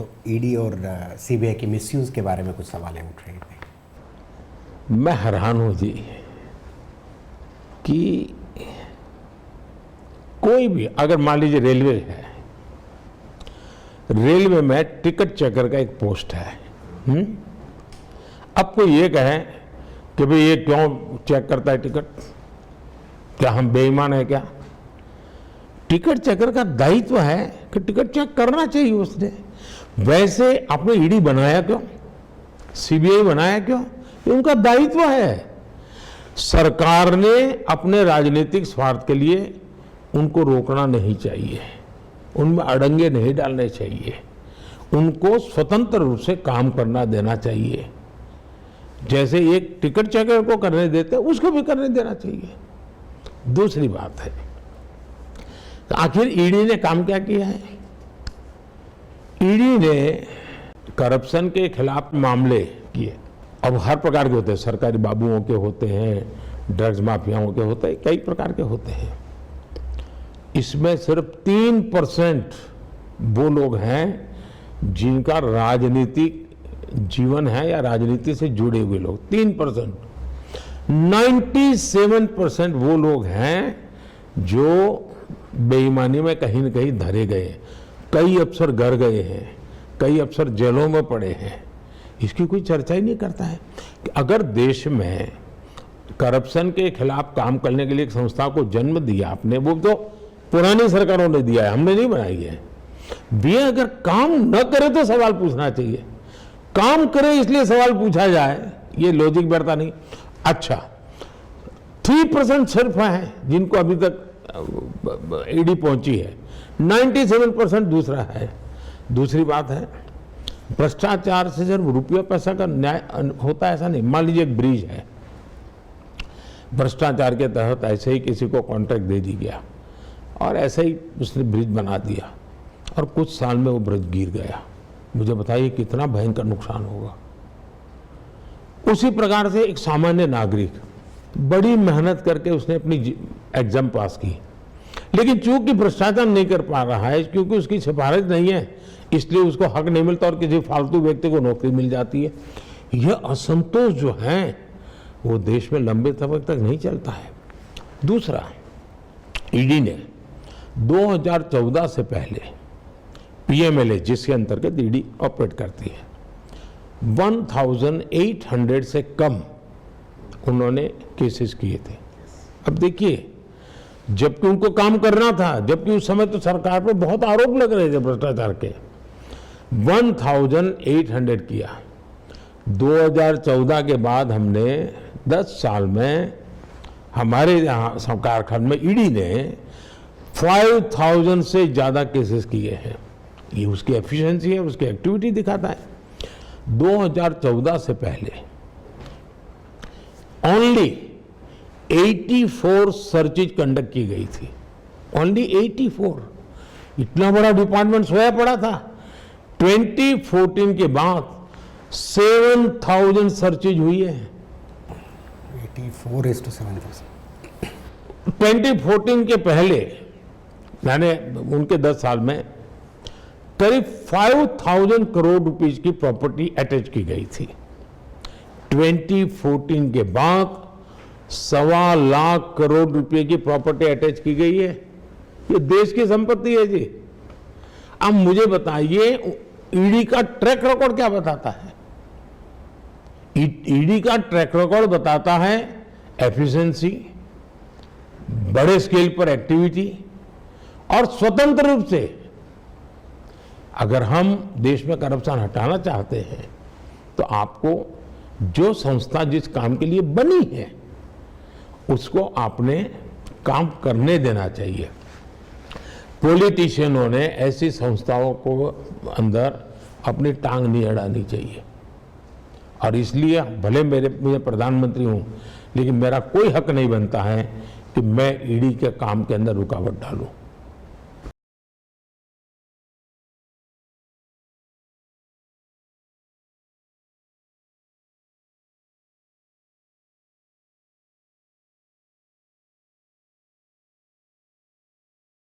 तो ईडी और सीबीआई की मिसयूज के बारे में कुछ सवाल उठ रहे थे। मैं हैरान हूं जी कि कोई भी, अगर मान लीजिए रेलवे है, रेलवे में टिकट चेकर का एक पोस्ट है, अब कोई ये कहे कि भाई ये क्यों चेक करता है टिकट, क्या हम बेईमान है क्या? टिकट चेकर का दायित्व है कि टिकट चेक करना चाहिए उसने। वैसे आपने ईडी बनाया क्यों, सीबीआई बनाया क्यों? ये उनका दायित्व है। सरकार ने अपने राजनीतिक स्वार्थ के लिए उनको रोकना नहीं चाहिए, उनमें अड़ंगे नहीं डालने चाहिए, उनको स्वतंत्र रूप से काम करना देना चाहिए। जैसे एक टिकट चेकर को करने देते उसको भी करने देना चाहिए। दूसरी बात है, तो आखिर ईडी ने काम क्या किया है? ईडी ने करप्शन के खिलाफ मामले किए। अब हर प्रकार के होते हैं, सरकारी बाबुओं के होते हैं, ड्रग्स माफियाओं के होते हैं, कई प्रकार के होते हैं। इसमें सिर्फ 3% वो लोग हैं जिनका राजनीतिक जीवन है या राजनीति से जुड़े हुए लोग, 3%। 97% वो लोग हैं जो बेईमानी में कहीं न कहीं धरे गए। कई अफसर घर गए हैं, कई अफसर जेलों में पड़े हैं। इसकी कोई चर्चा ही नहीं करता है कि अगर देश में करप्शन के खिलाफ काम करने के लिए एक संस्था को जन्म दिया आपने, वो तो पुरानी सरकारों ने दिया है, हमने नहीं बनाई है। वे अगर काम न करे तो सवाल पूछना चाहिए, काम करे इसलिए सवाल पूछा जाए, ये लॉजिक बैठता नहीं। अच्छा, 3% सिर्फ है जिनको अभी तक ईडी पहुंची है, 97% दूसरा है। दूसरी बात है, भ्रष्टाचार से सिर्फ रुपया पैसा का न्याय होता है ऐसा नहीं। मान लीजिए एक ब्रिज है, भ्रष्टाचार के तहत ऐसे ही किसी को कॉन्ट्रैक्ट दे दी गया और ऐसे ही उसने ब्रिज बना दिया और कुछ साल में वो ब्रिज गिर गया। मुझे बताइए कितना भयंकर नुकसान होगा। उसी प्रकार से एक सामान्य नागरिक बड़ी मेहनत करके उसने अपनी एग्जाम पास की, लेकिन चूंकि भ्रष्टाचार नहीं कर पा रहा है, क्योंकि उसकी सिफारिश नहीं है, इसलिए उसको हक नहीं मिलता और किसी फालतू व्यक्ति को नौकरी मिल जाती है। यह असंतोष जो है वो देश में लंबे समय तक नहीं चलता है। दूसरा, ईडी ने 2014 से पहले पीएमएलए, जिसके अंतर्गत ईडी ऑपरेट करती है, 1800 से कम उन्होंने केसेस किए थे। अब देखिए, जबकि उनको काम करना था, जबकि उस समय तो सरकार पर बहुत आरोप लग रहे थे भ्रष्टाचार के, 1800 किया। 2014 के बाद हमने 10 साल में हमारे यहाँ कारखाने में ईडी ने 5000 से ज्यादा केसेस किए हैं। ये उसकी एफिशिएंसी है, उसकी एक्टिविटी दिखाता है। 2014 से पहले ओनली 84 सर्चेज कंडक्ट की गई थी, ओनली 84। इतना बड़ा डिपार्टमेंट सोया पड़ा था। 2014 के बाद 7000 सर्चेज हुई है। 84:7%। 2014 के पहले मैंने उनके 10 साल में करीब 5000 करोड़ रुपीस की प्रॉपर्टी अटैच की गई थी। 2014 के बाद 1.25 लाख करोड़ रुपए की प्रॉपर्टी अटैच की गई है। ये देश की संपत्ति है जी। अब मुझे बताइए, ईडी का ट्रैक रिकॉर्ड क्या बताता है? ईडी का ट्रैक रिकॉर्ड बताता है एफिशिएंसी, बड़े स्केल पर एक्टिविटी और स्वतंत्र रूप से। अगर हम देश में करप्शन हटाना चाहते हैं तो आपको जो संस्था जिस काम के लिए बनी है उसको आपने काम करने देना चाहिए। पॉलिटिशियनों ने ऐसी संस्थाओं को अंदर अपनी टांग नहीं अड़ानी चाहिए। और इसलिए भले मैं प्रधानमंत्री हूं, लेकिन मेरा कोई हक नहीं बनता है कि मैं ईडी के काम के अंदर रुकावट डालूं।